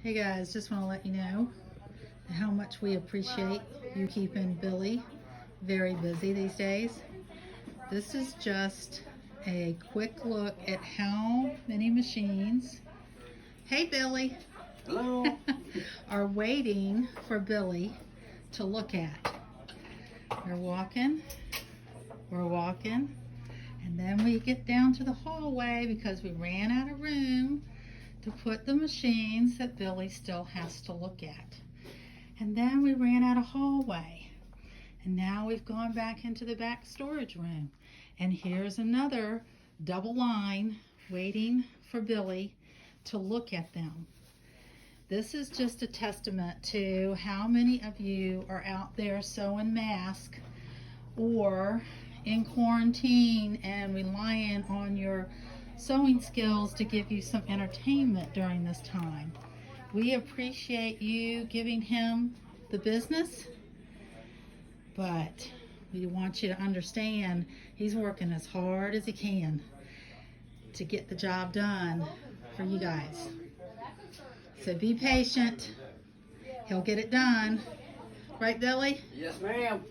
Hey guys, just want to let you know how much we appreciate you keeping Billy very busy these days. This is just a quick look at how many machines, hey Billy, Hello. are waiting for Billy to look at. We're walking, and then we get down to the hallway because we ran out of room to put the machines that Billy still has to look at. And then we ran out of hallway. And now we've gone back into the back storage room. And here's another double line waiting for Billy to look at them. This is just a testament to how many of you are out there sewing masks or in quarantine and relying on your sewing skills to give you some entertainment during this time. We appreciate you giving him the business, but we want you to understand he's working as hard as he can to get the job done for you guys. So be patient. He'll get it done. Right, Billy? Yes, ma'am.